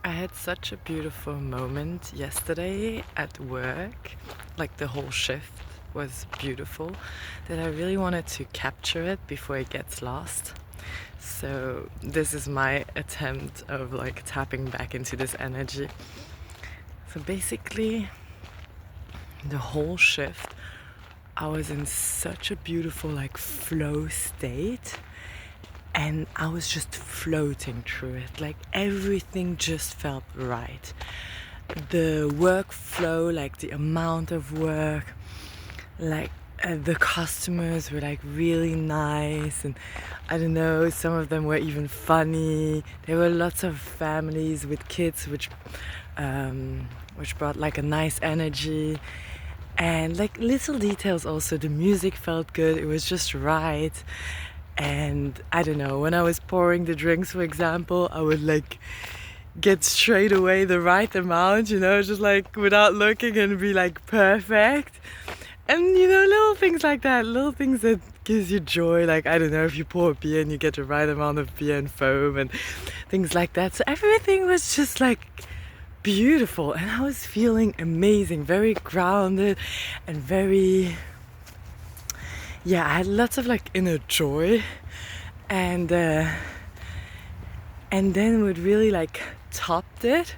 I had such a beautiful moment yesterday at work. Like the whole shift was beautiful that I really wanted to capture it before it gets lost. So this is my attempt of like tapping back into this energy. So basically the whole shift I was in such a beautiful like flow state and I was just floating through it. Like everything just felt right. The workflow, like the amount of work, like the customers were like really nice, and I don't know, some of them were even funny. There were lots of families with kids, which brought like a nice energy. And like little details also, the music felt good, it was just right. And I don't know, when I was pouring the drinks, for example, I would like get straight away the right amount, just like without looking and be like perfect. And little things like that, little things that gives you joy. Like I don't know, if you pour a beer and you get the right amount of beer and foam and things like that. So everything was just like beautiful and I was feeling amazing, very grounded and very, yeah, I had lots of like inner joy. And then what really like topped it,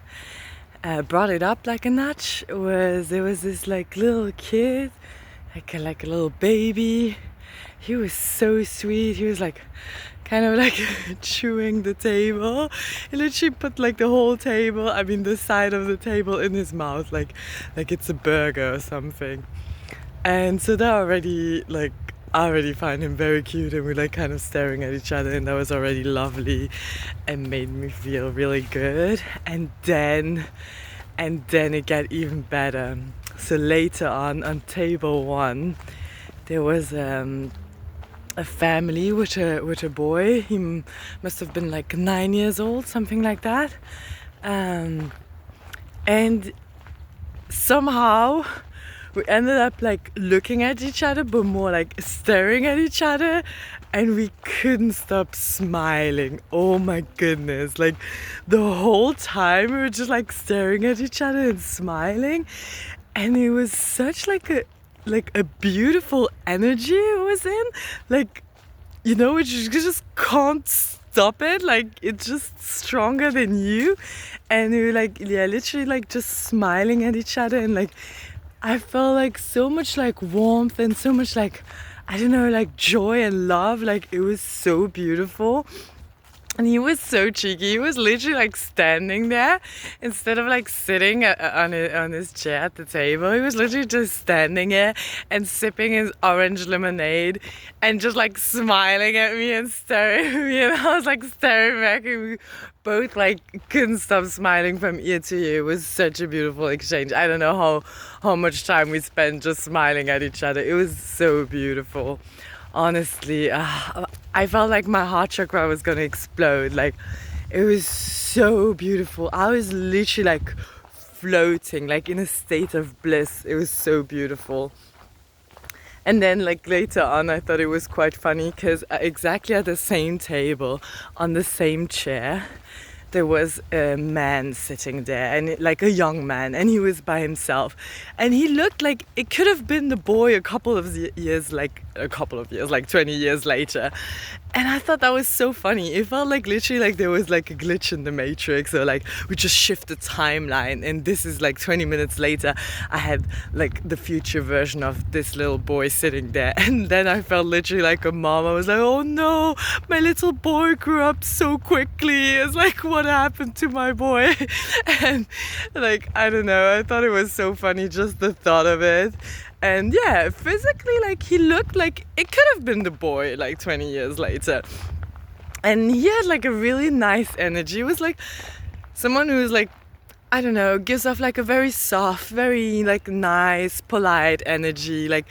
brought it up like a notch, was there was this like little kid, like a little baby. He was so sweet. He was like kind of like chewing the table. He literally put like the whole table, I mean the side of the table, in his mouth, like it's a burger or something. And so that already, like, I already find him very cute, and we're like kind of staring at each other, and that was already lovely and made me feel really good. And then it got even better. So later on table one, there was a family with a boy. He must have been like 9 years old, something like that. And somehow we ended up like looking at each other, but more like staring at each other, and we couldn't stop smiling. Oh my goodness, like the whole time we were just like staring at each other and smiling, and it was such like a beautiful energy it was in, like, which you just can't stop it, like it's just stronger than you. And we were like, yeah, literally like just smiling at each other, and like I felt like so much like warmth and so much like, I don't know, like joy and love. Like it was so beautiful. And he was so cheeky. He was literally like standing there instead of like sitting on his chair at the table. He was literally just standing there and sipping his orange lemonade and just like smiling at me and staring at me. And I was like staring back, and we both like couldn't stop smiling from ear to ear. It was such a beautiful exchange. I don't know how much time we spent just smiling at each other. It was so beautiful. Honestly, I felt like my heart chakra was gonna explode. Like it was so beautiful. I was literally like floating, like in a state of bliss. It was so beautiful. And then like later on, I thought it was quite funny because exactly at the same table, on the same chair, there was a man sitting there, and like a young man, and he was by himself, and he looked like it could have been the boy a couple of years, like 20 years later. And I thought that was so funny. It felt like literally like there was like a glitch in the matrix, or like we just shift the timeline, and this is like 20 minutes later I had like the future version of this little boy sitting there. And then I felt literally like a mom. I was like, oh no, my little boy grew up so quickly. It's like, what happened to my boy? And like, I don't know, I thought it was so funny, just the thought of it. And yeah, physically, like he looked like it could have been the boy like 20 years later. And he had like a really nice energy. It was like someone who was like, I don't know, gives off like a very soft, very like nice, polite energy. Like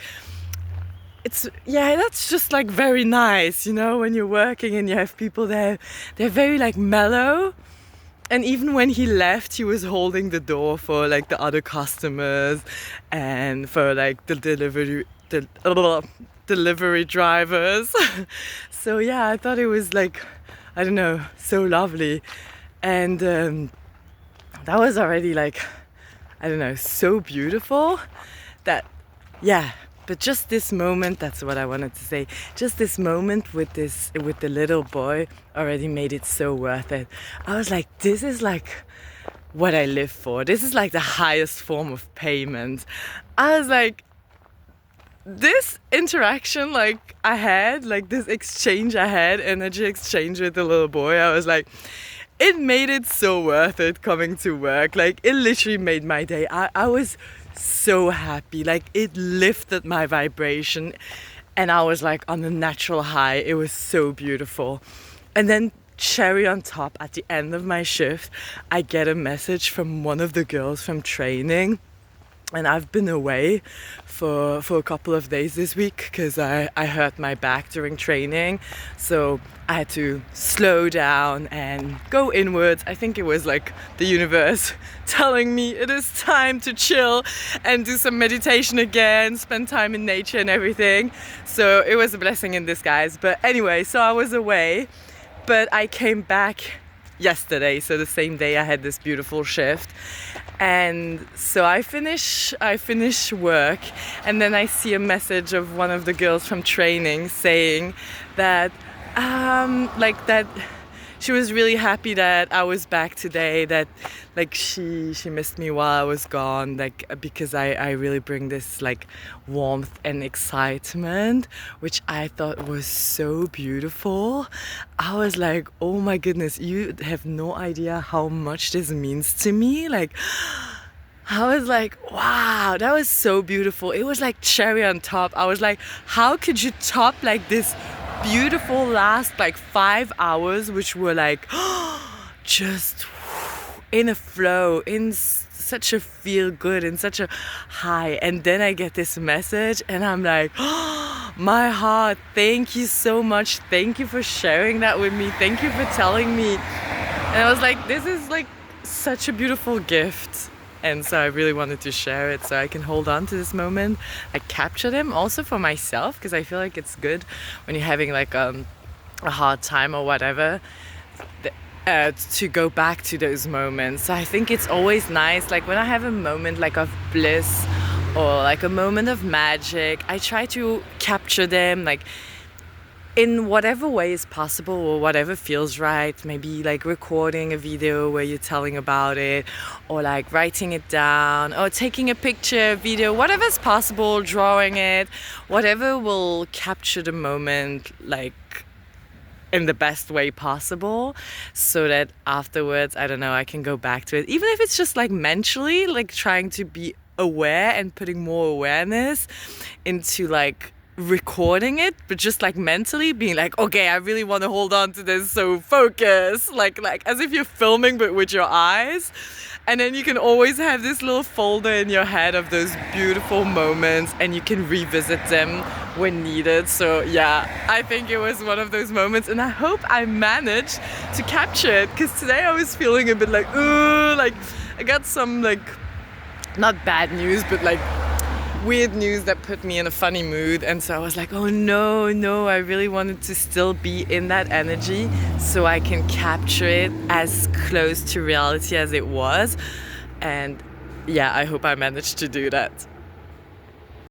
it's, yeah, that's just like very nice, when you're working and you have people there, they're very like mellow. And even when he left, he was holding the door for like the other customers and for like the delivery drivers. So yeah, I thought it was like, I don't know, so lovely. And that was already like, I don't know, so beautiful that, yeah. But just this moment, that's what I wanted to say. Just this moment with the little boy already made it so worth it. I was like, this is like what I live for. This is like the highest form of payment. I was like, this interaction like I had, like this exchange I had, energy exchange with the little boy, I was like, it made it so worth it coming to work. Like it literally made my day. I was so happy. Like it lifted my vibration and I was like on a natural high. It was so beautiful. And then cherry on top, at the end of my shift, I get a message from one of the girls from training. And I've been away for a couple of days this week because I hurt my back during training. So I had to slow down and go inwards. I think it was like the universe telling me it is time to chill and do some meditation again, spend time in nature and everything. So it was a blessing in disguise. But anyway, so I was away, but I came back yesterday. So the same day I had this beautiful shift. And so I finish work, and then I see a message of one of the girls from training saying that that she was really happy that I was back today, that like she missed me while I was gone, like because I really bring this like warmth and excitement, which I thought was so beautiful. I was like, oh my goodness, you have no idea how much this means to me. Like I was like, wow, that was so beautiful. It was like cherry on top. I was like, how could you top like this beautiful last like 5 hours, which were like just in a flow, in such a feel good, in such a high. And then I get this message and I'm like, oh, my heart, thank you so much. Thank you for sharing that with me. Thank you for telling me. And I was like, this is like such a beautiful gift. And so I really wanted to share it so I can hold on to this moment. I captured him also for myself because I feel like it's good when you're having like a hard time or whatever to go back to those moments. So I think it's always nice, like when I have a moment like of bliss or like a moment of magic, I try to capture them like in whatever way is possible or whatever feels right. Maybe like recording a video where you're telling about it, or like writing it down, or taking a picture, video, whatever's possible, drawing it, whatever will capture the moment like in the best way possible, so that afterwards, I don't know, I can go back to it, even if it's just like mentally, like trying to be aware and putting more awareness into like recording it, but just like mentally being like, okay, I really want to hold on to this, so focus, like as if you're filming but with your eyes. And then you can always have this little folder in your head of those beautiful moments and you can revisit them when needed. So yeah, I think it was one of those moments and I hope I managed to capture it, because today I was feeling a bit like, ooh, like I got some like, not bad news, but like weird news that put me in a funny mood. And so I was like, oh no, I really wanted to still be in that energy so I can capture it as close to reality as it was. And yeah, I hope I managed to do that.